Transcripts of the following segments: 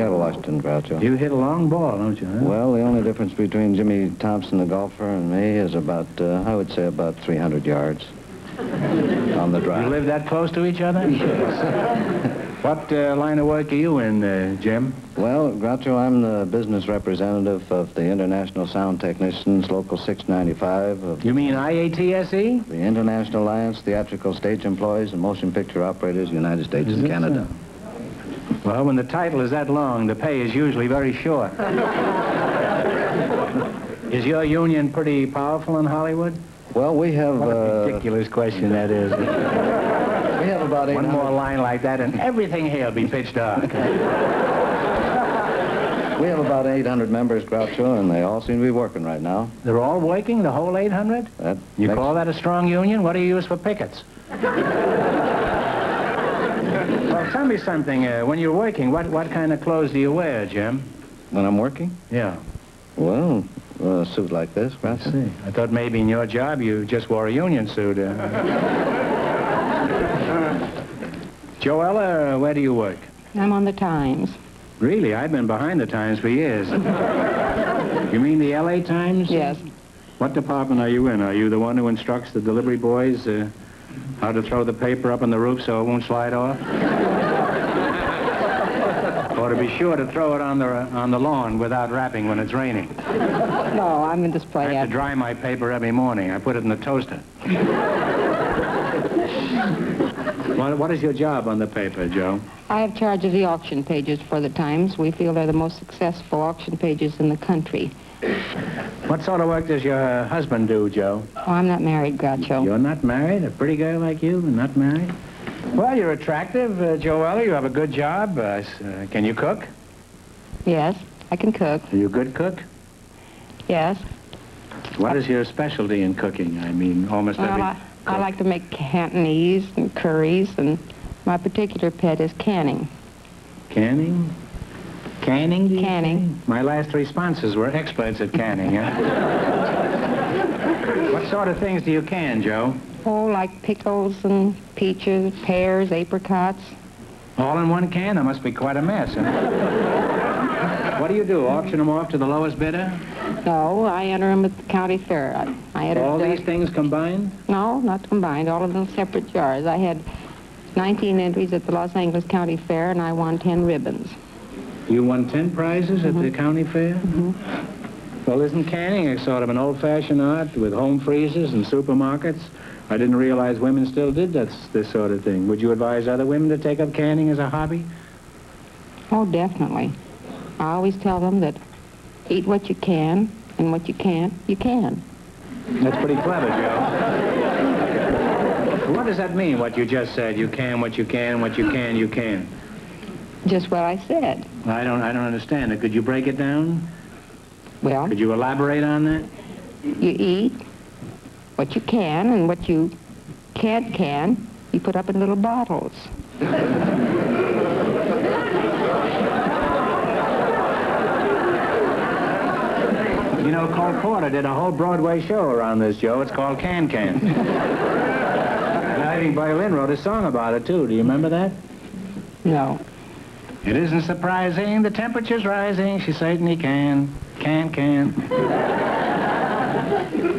Seattle, Washington, Groucho. You hit a long ball, don't you, huh? Well, the only difference between Jimmy Thompson, the golfer, and me is about, I would say, about 300 yards on the drive. You live that close to each other? Yes. What line of work are you in, Jim? Well, Groucho, I'm the business representative of the International Sound Technicians, Local 695. Of You mean IATSE? the International Alliance Theatrical Stage Employees and Motion Picture Operators, United States and Canada. So? Well, when the title is that long, the pay is usually very short. Is your union pretty powerful in Hollywood? Well, we have... What a ridiculous question that is. We have about 800... One more line like that and everything here will be pitch dark. We have about 800 members, Groucho, and they all seem to be working right now. They're all working, the whole 800? You call that a strong union? What do you use for pickets? Well, tell me something. When you're working, what kind of clothes do you wear, Jim? When I'm working? Yeah. Well, a suit like this, Groucho. I see. I thought maybe in your job you just wore a union suit. Joella, where do you work? I'm on the Times. Really? I've been behind the Times for years. You mean the L.A. Times? Yes. What department are you in? Are you the one who instructs the delivery boys how to throw the paper up on the roof so it won't slide off? Or to be sure to throw it on the lawn without wrapping when it's raining? No, I'm in display. I have to dry my paper every morning. I put it in the toaster. What is your job on the paper, Joe? I have charge of the auction pages for the Times. We feel they're the most successful auction pages in the country. What sort of work does your husband do, Joe? Oh, I'm not married, Groucho. You're not married? A pretty girl like you, not married? Well, you're attractive, Joella. You have a good job. Can you cook? Yes, I can cook. Are you a good cook? Yes. What is your specialty in cooking? I mean, almost every... Well, I like to make Cantonese and curries, and my particular pet is canning. Canning? Canning? do you Canning. say? My last three sponsors were experts at canning, huh? What sort of things do you can, Joe? Oh, like pickles and peaches, pears, apricots. All in one can? That must be quite a mess, huh? What do you do, auction them off to the lowest bidder? No, I enter them at the county fair. I entered, All these things combined? No, not combined. All of them separate jars. I had 19 entries at the Los Angeles County Fair, and I won 10 ribbons. You won 10 prizes at the county fair? Mm-hmm. Well, isn't canning a sort of an old-fashioned art with home freezers and supermarkets? I didn't realize women still did this sort of thing. Would you advise other women to take up canning as a hobby? Oh, definitely. I always tell them that eat what you can, and what you can't, you can. That's pretty clever, Joe. What does that mean, what you just said? You can what you can, what you can, you can. Just what I said. I don't understand it. Could you break it down? Well, Could you elaborate on that? you eat what you can, and what you can't, you put up in little bottles. You know, Cole Porter did a whole Broadway show around this, Joe. It's called Can Can. And I think Violin wrote a song about it, too. Do you remember that? No. It isn't surprising, the temperature's rising, she certainly can. Can.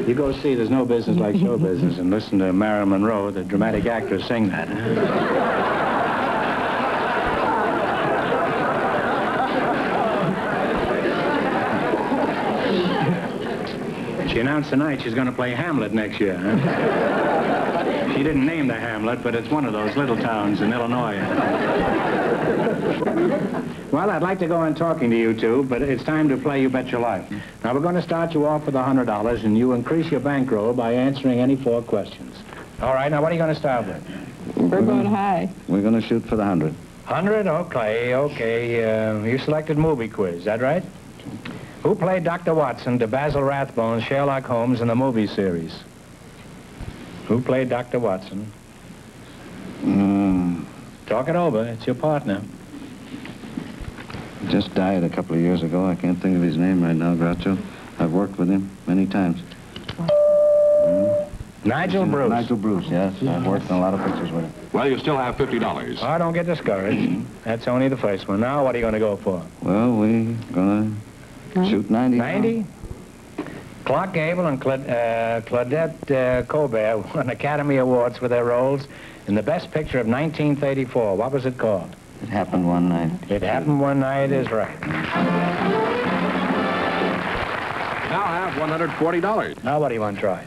You go see There's No Business Like Show Business and listen to Marilyn Monroe, the dramatic actress, sing that. She announced tonight she's going to play Hamlet next year. Huh? She didn't name the Hamlet, but it's one of those little towns in Illinois. Well, I'd like to go on talking to you two, but it's time to play You Bet Your Life. Now, we're going to start you off with $100, and you increase your bankroll by answering any 4 questions. All right, now what are you going to start with? We're going high. We're going to shoot for the 100. 100? Okay. You selected movie quiz, is that right? Who played Dr. Watson to Basil Rathbone's Sherlock Holmes in the movie series? Who played Dr. Watson? Talk it over. It's your partner. Just died a couple of years ago. I can't think of his name right now, Groucho. I've worked with him many times. Nigel Bruce. Nigel Bruce, yes. I've worked in a lot of pictures with him. Well, you still have $50. Oh, don't get discouraged. That's only the first one. Now, what are you going to go for? Well, we're going to shoot 90. 90? Clark Gable and Claudette Colbert won Academy Awards for their roles in the best picture of 1934. What was it called? It happened one night. It Happened One Night is right. Now have $140. Now, what do you want to try?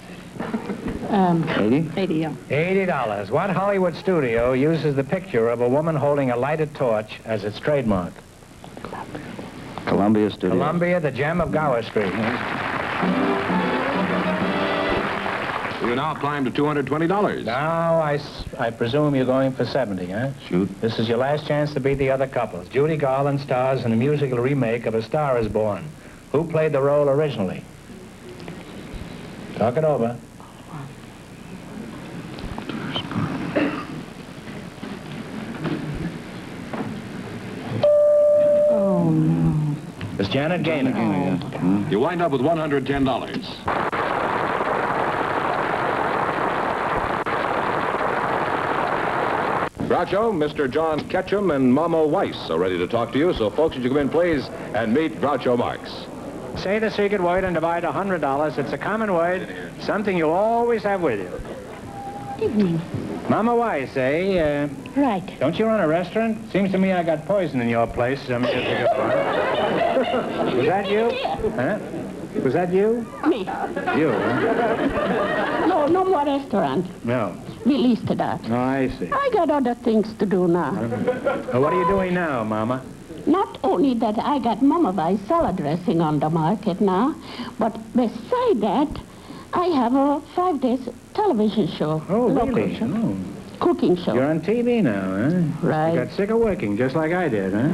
80? 80, yeah. $80. What Hollywood studio uses the picture of a woman holding a lighted torch as its trademark? Columbia Studios. Columbia, the gem of Gower Street. You now climb to $220. Now, I presume you're going for 70, huh? Shoot. This is your last chance to beat the other couples. Judy Garland stars in a musical remake of A Star is Born. Who played the role originally? Talk it over. Oh, no. It's Janet Gaynor. Yeah. You wind up with $110. Groucho, Mr. John Ketchum, and Mama Weiss are ready to talk to you, so folks, would you come in, please, and meet Groucho Marx. Say the secret word and divide $100. It's a common word, something you'll always have with you. Evening. Mama Weiss, eh? Right. Don't you run a restaurant? Seems to me I got poison in your place some years ago. Huh? Was that you? Huh? Was that you? Me. You, huh? No more restaurant. No. Released that. Oh, I see. I got other things to do now. Well, what are you doing now, Mama? Not only that, I got Mama Weiss salad dressing on the market now, but beside that, I have a 5 days television show. Oh, local really? show. Oh. Cooking show. You're on TV now, huh? Right. You got sick of working, just like I did, huh?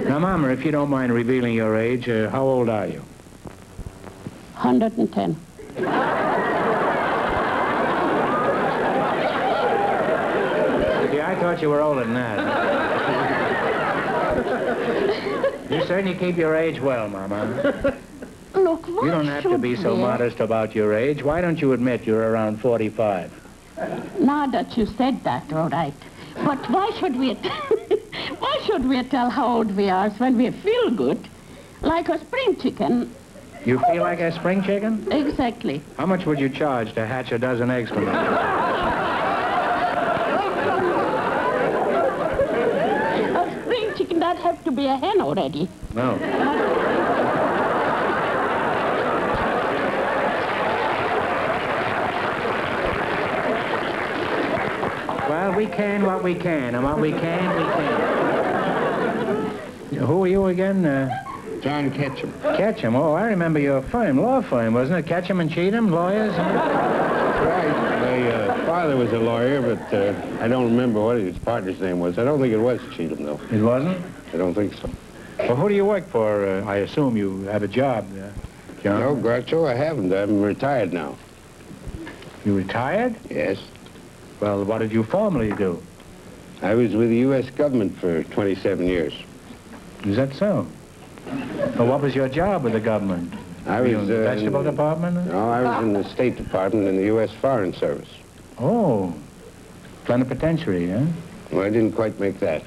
Now, Mama, if you don't mind revealing your age, how old are you? 110. Yeah, I thought you were older than that. You certainly keep your age well, Mama. Look, why You don't have to should be so we- modest about your age. Why don't you admit you're around 45? Now that you said that, all right. But why should we... why should we tell how old we are when we feel good? Like a spring chicken. You feel like a spring chicken? Exactly. How much would you charge to hatch a dozen eggs for me? A spring chicken, that have to be a hen already. No. Well, we can what we can, and what we can, we can. Who are you again? John Ketchum. Ketchum. Oh, I remember your firm, law firm, wasn't it? Ketchum and Cheatham, lawyers? Right. My father was a lawyer, but I don't remember what his partner's name was. I don't think it was Cheatham, though. It wasn't? I don't think so. Well, who do you work for? I assume you have a job, John. No, Groucho, I haven't. I'm retired now. You retired? Yes. Well, what did you formerly do? I was with the U.S. government for 27 years. Is that so? Well, what was your job with the government? I Were you was in the vegetable department? No, I was in the State Department in the U.S. Foreign Service. Oh, plenipotentiary, huh? Well, I didn't quite make that.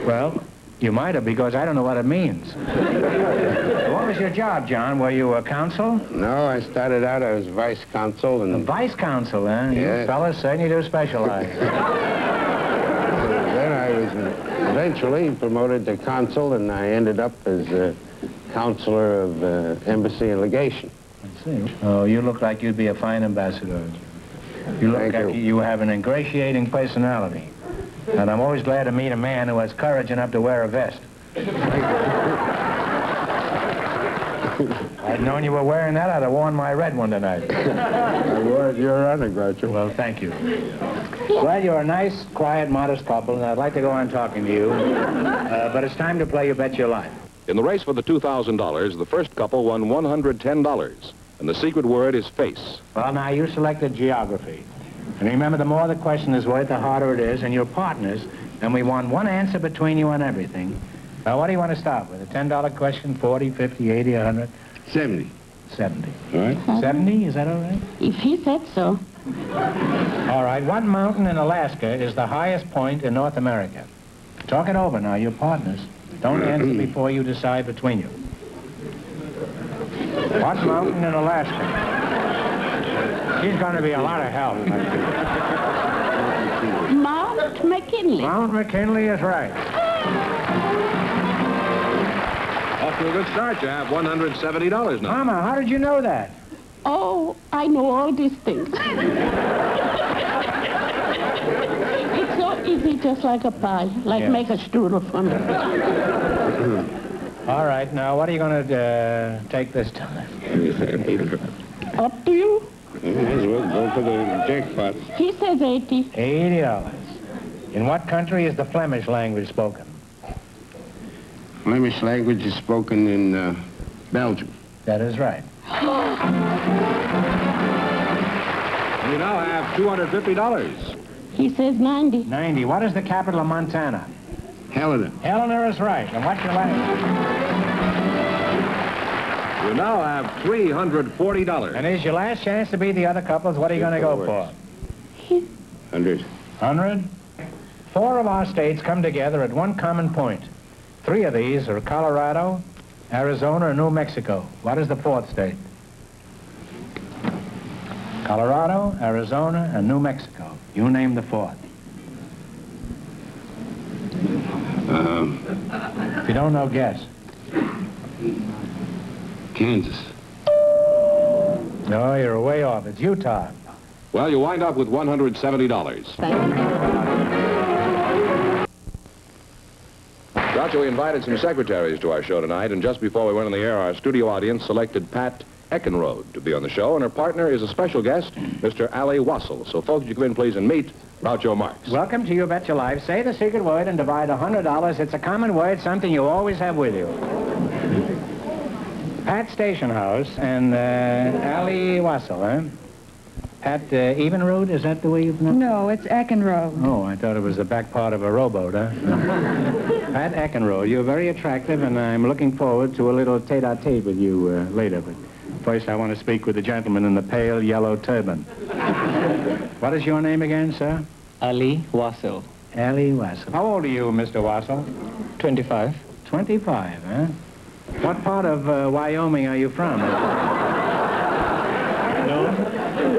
Well, you might have, because I don't know what it means. What was your job, John? Were you a consul? No, I started out, I was vice consul, A and vice consul, huh? You Yes. fellas certainly do specialize. then I was eventually promoted to consul, and I ended up as a counselor of embassy and legation. I see. Oh, you look like you'd be a fine ambassador. You look Thank like you. you have an ingratiating personality. And I'm always glad to meet a man who has courage enough to wear a vest. I'd known you were wearing that, I'd have worn my red one tonight. Your honor, Groucho. Well, thank you. Well, you're a nice, quiet, modest couple, and I'd like to go on talking to you. But it's time to play You Bet Your Life. In the race for the $2,000, the first couple won $110, and the secret word is face. Well, now, you selected geography. And remember, the more the question is worth, the harder it is, and you're partners, and we want one answer between you on everything. Now, what do you want to start with? A $10 question, 40, 50, 80, 100? 70. 70. All right? 70, is that all right? If he said so. All right, what mountain in Alaska is the highest point in North America? Talk it over now, you're partners. Don't answer before you decide between you. What mountain in Alaska? She's going to be a lot of help. Mount McKinley. Mount McKinley is right. Off to a good start. You have $170 now. Mama, how did you know that? Oh, I know all these things. It's so easy, just like a pie. Like Yeah. make a strudel for me. All right, now what are you going to take this time? Up to you. Might as well go for the jackpot. He says 80. $80. In what country is the Flemish language spoken? Flemish language is spoken in Belgium. That is right. You now have $250. He says 90. 90. What is the capital of Montana? Helena. Helena is right. And what's your last? You now have $340. And is your last chance to beat the other couples. What are you going to go for? 100. 100? 4 of our states come together at one common point. 3 of these are Colorado, Arizona, and New Mexico. What is the 4th state? Colorado, Arizona, and New Mexico. You name the 4th. If you don't know, guess. Kansas. No, you're way off. It's Utah. Well, you wind up with $170. Groucho, we invited some secretaries to our show tonight, and just before we went on the air, our studio audience selected Pat Eckenrode to be on the show, and her partner is a special guest, Mr. Ali Wassel. So, folks, you come in, please, and meet Groucho Marx. Welcome to You Bet Your Life. Say the secret word and divide $100. It's a common word, something you always have with you. Pat Stationhouse and Ali Wassel, huh? Pat Evenrood, is that the way you pronounce it? No, it's Eckenrode. Oh, I thought it was the back part of a rowboat, huh? Pat Eckenrode, you're very attractive, and I'm looking forward to a little tete-a-tete with you later. But first, I want to speak with the gentleman in the pale yellow turban. What is your name again, sir? Ali Wassel. Ali Wassel. How old are you, Mr. Wassel? 25. 25, huh? What part of Wyoming are you from? No,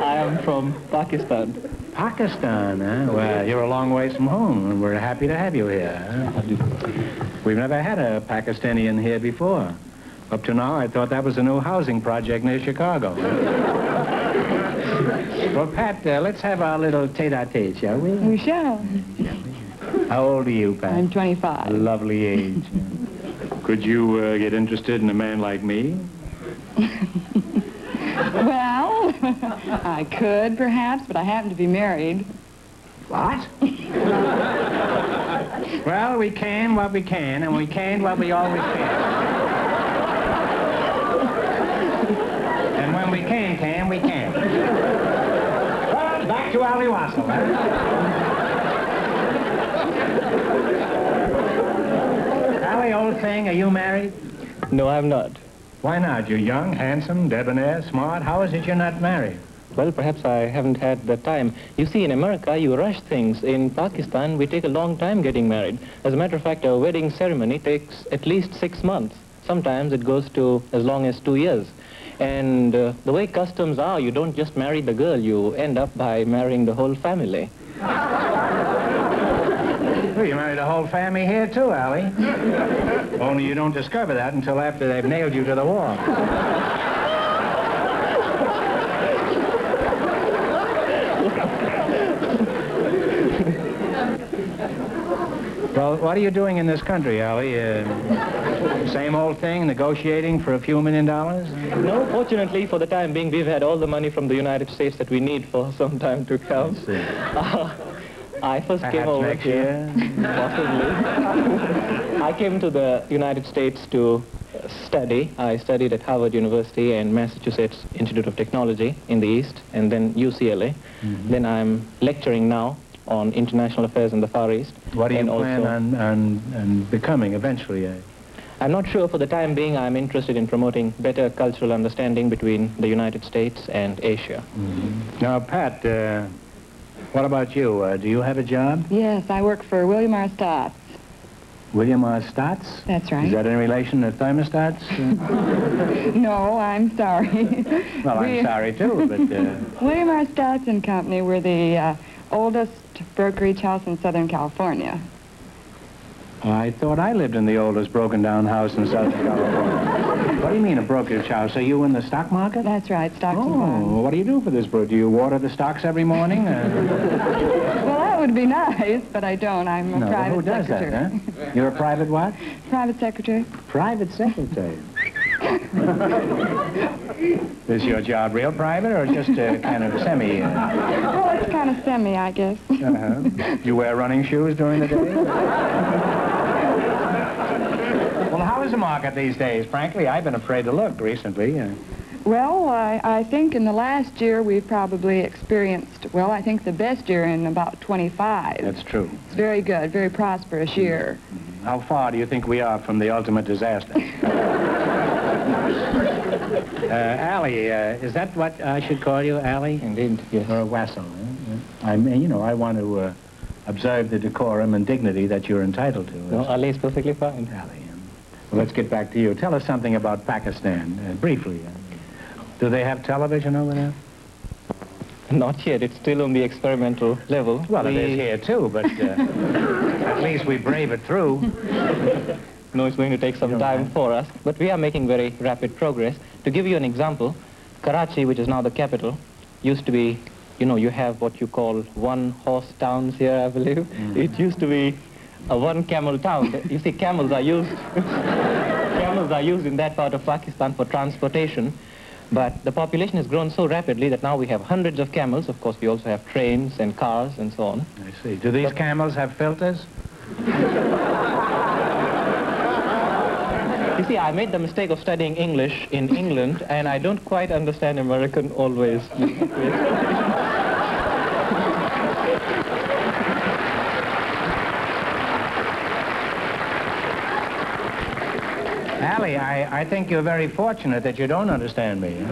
I am from Pakistan. Pakistan, huh? Well, you're a long ways from home, and we're happy to have you here. Huh? We've never had a Pakistani here before. Up to now, I thought that was a new housing project near Chicago. Well, Pat, let's have our little tete-a-tete, shall we? We shall. How old are you, Pat? I'm 25. Lovely age. Could you get interested in a man like me? Well, I could, perhaps, but I happen to be married. What? Well, we can what we can, and we can what we always can. And when we can, we can. Well, back to Ali Wassel, huh? Ali, old thing, are you married? No, I'm not. Why not? You're young, handsome, debonair, smart. How is it you're not married? Well, perhaps I haven't had the time. You see, in America, you rush things. In Pakistan, we take a long time getting married. As a matter of fact, our wedding ceremony takes at least 6 months. Sometimes it goes to as long as 2 years. And the way customs are, you don't just marry the girl, you end up by marrying the whole family. Well, you married the whole family here, too, Ali. Only you don't discover that until after they've nailed you to the wall. Well, what are you doing in this country, Ali? Same old thing, negotiating for a few $1 million? No, fortunately, for the time being, we've had all the money from the United States that we need for some time to come. Let's see. I first came Perhaps over next here, possibly. I came to the United States to study. I studied at Harvard University and Massachusetts Institute of Technology in the East, and then UCLA. Then I'm lecturing now on international affairs in the Far East. What do you and plan also, on becoming eventually? I'm not sure for the time being. I'm interested in promoting better cultural understanding between the United States and Asia. Now, Pat, what about you? Do you have a job? Yes, I work for William R. Stotts. William R. Stotts? That's right. Is that in relation to thermostats? No, I'm sorry. Well, I'm sorry, too, but... William R. Stotts and Company were the oldest brokerage house in Southern California. I thought I lived in the oldest broken-down house in Southern California. What do you mean, a brokerage house? Are you in the stock market? That's right, stocks and bonds. What do you do for this, bro? Do you water the stocks every morning? Well, that would be nice, but I don't. I'm a private who does secretary. that, huh? You're a private what? Private secretary. Private secretary. Is your job real private or just kind of semi? Well, it's kind of semi, I guess. Do you wear running shoes during the day? Well, how is the market these days? Frankly, I've been afraid to look recently. Well, I think in the last year we've probably experienced, well, I think the best year in about 25. That's true. It's very good, very prosperous year. How far do you think we are from the ultimate disaster? Allie, is that what I should call you, Allie? Indeed, yes. Or Wassel? I mean, you know, I want to observe the decorum and dignity that you're entitled to. No, Ali is perfectly fine. Allie, well, let's get back to you. Tell us something about Pakistan, briefly. Do they have television over there? Not yet. It's still on the experimental level. Well, it is here, too, but at least we brave it through. No, it's going to take some time for us, but we are making very rapid progress. To give you an example, Karachi, which is now the capital, used to be, you know, you have what you call one-horse towns here, I believe. It used to be a one-camel town. You see, camels are used in that part of Pakistan for transportation, but the population has grown so rapidly that now we have hundreds of camels. Of course, we also have trains and cars and so on. I see. Do these camels have filters? You see, I made the mistake of studying English in England, and I don't quite understand American always. Allie, I think you're very fortunate that you don't understand me.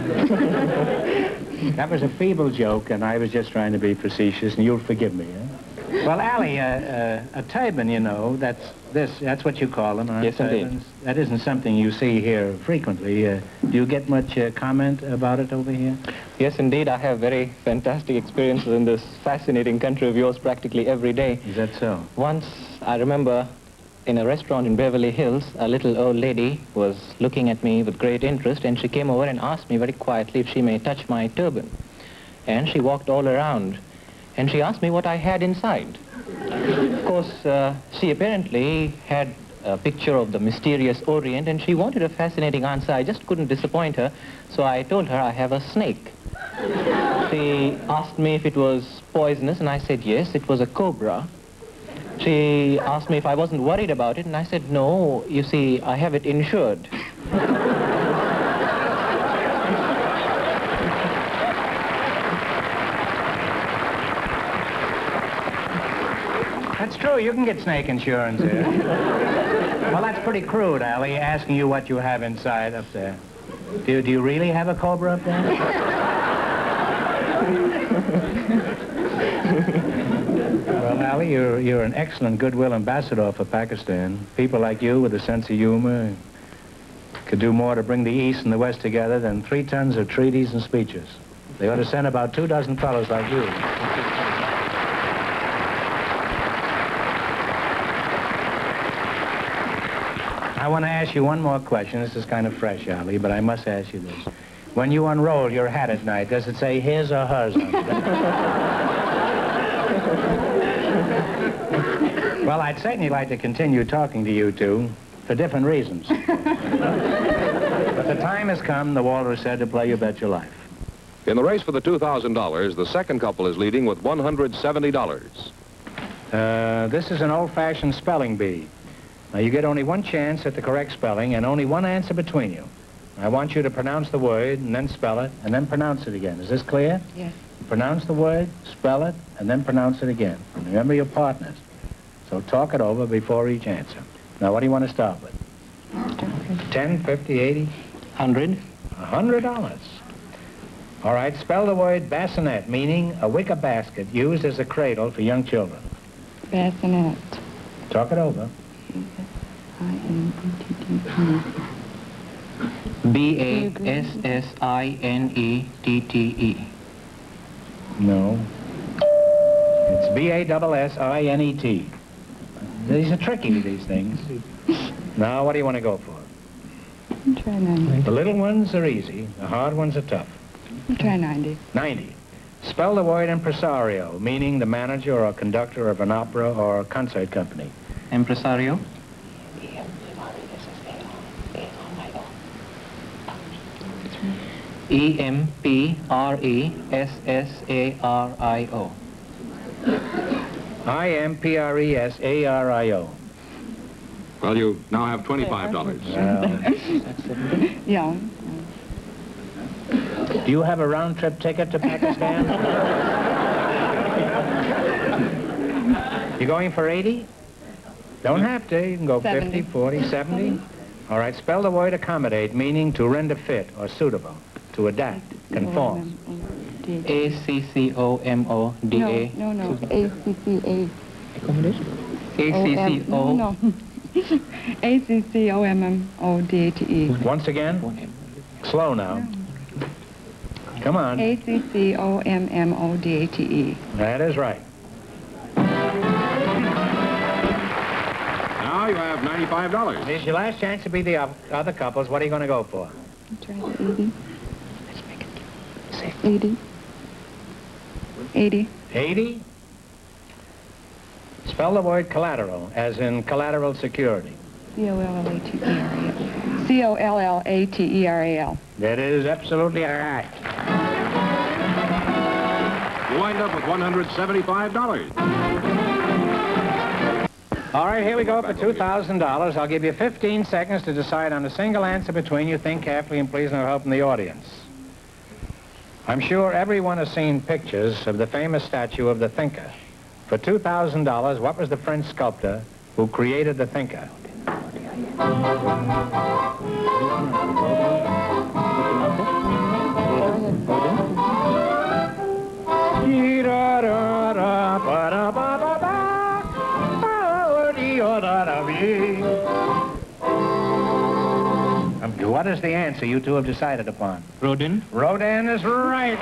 That was a feeble joke, and I was just trying to be facetious, and you'll forgive me. Well, Allie, a turban, you know, that's what you call them, aren't Yes, turbans? indeed. That isn't something you see here frequently. Do you get much comment about it over here? Yes, indeed, I have very fantastic experiences in this fascinating country of yours practically every day. Is that so? Once, I remember, in a restaurant in Beverly Hills, a little old lady was looking at me with great interest, and she came over and asked me very quietly if she may touch my turban. And she walked all around, and she asked me what I had inside. Of course, she apparently had a picture of the mysterious Orient, and she wanted a fascinating answer. I just couldn't disappoint her, so I told her I have a snake. She asked me if it was poisonous, and I said yes, it was a cobra. She asked me if I wasn't worried about it, and I said, no, you see, I have it insured. That's true, you can get snake insurance here. Well, that's pretty crude, Allie, asking you what you have inside up there. Do you really have a cobra up there? Well, Allie, you're an excellent goodwill ambassador for Pakistan. People like you with a sense of humor could do more to bring the East and the West together than 3 tons of treaties and speeches. They ought to send about 2 dozen fellows like you. I want to ask you one more question. This is kind of fresh, Allie, but I must ask you this. When you unroll your hat at night, does it say his or hers on it? Well, I'd certainly like to continue talking to you two for different reasons. But the time has come, the Walrus said, to play You Bet Your Life. In the race for the $2,000, the second couple is leading with $170. This is an old-fashioned spelling bee. Now, you get only one chance at the correct spelling and only one answer between you. I want you to pronounce the word and then spell it and then pronounce it again. Is this clear? Yes. Pronounce the word, spell it, and then pronounce it again. And remember your partners. So talk it over before each answer. Now, what do you want to start with? $10, $50, $80? $100. $100. All right, spell the word bassinet, meaning a wicker basket used as a cradle for young children. Bassinet. Talk it over. Bassinette. No. It's Bassinnet. These are tricky, these things. Now, what do you want to go for? Try 90. The little ones are easy. The hard ones are tough. Try 90. 90. Spell the word impresario, meaning the manager or conductor of an opera or concert company. Impresario. Empresario. Impresario. Well, you now have $25. Yeah. Do you have a round-trip ticket to Pakistan? You going for 80? Don't have to. You can go 70. 50, 40, 70. All right, spell the word accommodate, meaning to render fit or suitable, to adapt, conform. ACCOMODA. No. ACCA. ACCO. No. ACCOMMODATE. Once again? Slow now. Come on. ACCOMMODATE. That is right. Now you have $95. Here's your last chance to be the other couples. What are you going to go for? Try the 80. Let's make it 80. 80. 80? Spell the word collateral, as in collateral security. COLLATERAL. COLLATERAL. That is absolutely right. You wind up with $175. All right, here we go for $2,000. I'll give you 15 seconds to decide on a single answer between you. Think carefully and please no help from the audience. I'm sure everyone has seen pictures of the famous statue of the Thinker. For $2,000, what was the French sculptor who created the Thinker? What is the answer you two have decided upon? Rodin. Rodin is right.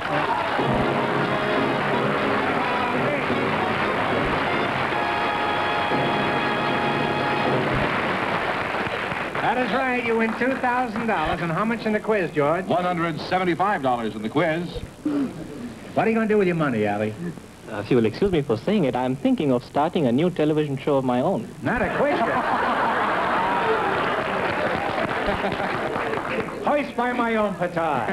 That is right. You win $2,000. And how much in the quiz, George? $175 in the quiz. What are you going to do with your money, Allie? If you will excuse me for saying it, I'm thinking of starting a new television show of my own. Not a quiz show. Hoist by my own petard.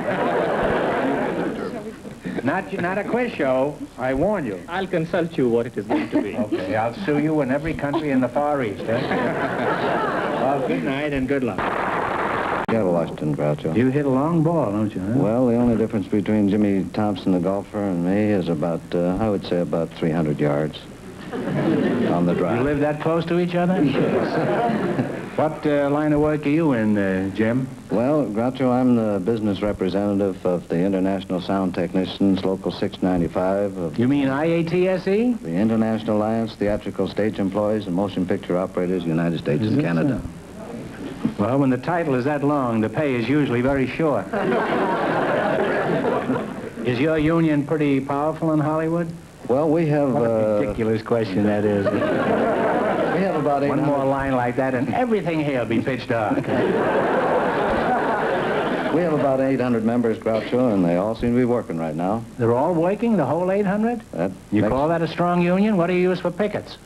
Not a quiz show, I warn you. I'll consult you what it is going to be. Okay, I'll sue you in every country in the Far East, eh? Well, good night and good luck. Get Washington, Groucho. You hit a long ball, don't you, huh? Well, the only difference between Jimmy Thompson, the golfer, and me is about, I would say, about 300 yards on the drive. You live that close to each other? Yes. What line of work are you in, Jim? Well, Groucho, I'm the business representative of the International Sound Technicians, Local 695 of You mean IATSE? the International Alliance Theatrical Stage Employees and Motion Picture Operators, United States and Canada. So? Well, when the title is that long, the pay is usually very short. Is your union pretty powerful in Hollywood? Well, we have... What a ridiculous question that is. We have about 800... One more line like that and everything here will be pitch dark. We have about 800 members, Groucho, and they all seem to be working right now. They're all working, the whole 800? You makes- call that a strong union? What do you use for pickets?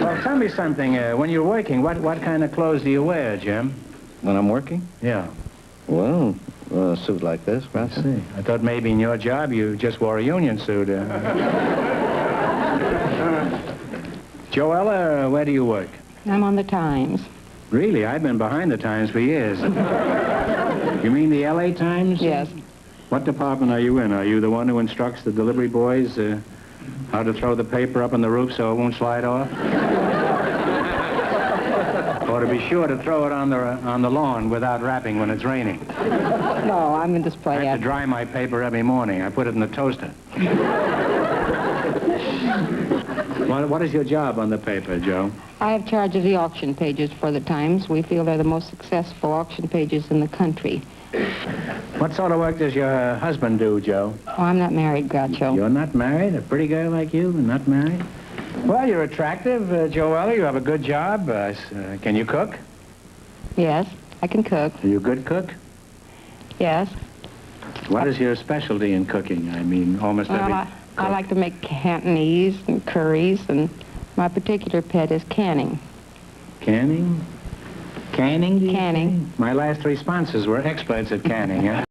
Well, tell me something. When you're working, what kind of clothes do you wear, Jim? When I'm working? Yeah. Well, a suit like this, Groucho. See, I thought maybe in your job you just wore a union suit. Joella, where do you work? I'm on the Times. Really? I've been behind the Times for years. You mean the L.A. Times? Yes. What department are you in? Are you the one who instructs the delivery boys how to throw the paper up on the roof so it won't slide off? to be sure to throw it on the lawn without wrapping when it's raining. No, I'm in display I have to ad. dry my paper every morning. I put it in the toaster. What is your job on the paper, Joe? I have charge of the auction pages for the Times. We feel they're the most successful auction pages in the country. What sort of work does your husband do, Joe? Oh, I'm not married, Groucho. You're not married? A pretty girl like you, not married? Well, you're attractive, Joella. You have a good job. Can you cook? Yes, I can cook. Are you a good cook? Yes. What is your specialty in cooking? I mean, almost Well, every... I like to make Cantonese and curries, and my particular pet is canning. Canning? Canning? do you Canning. say? My last 3 sponsors were experts at canning, huh?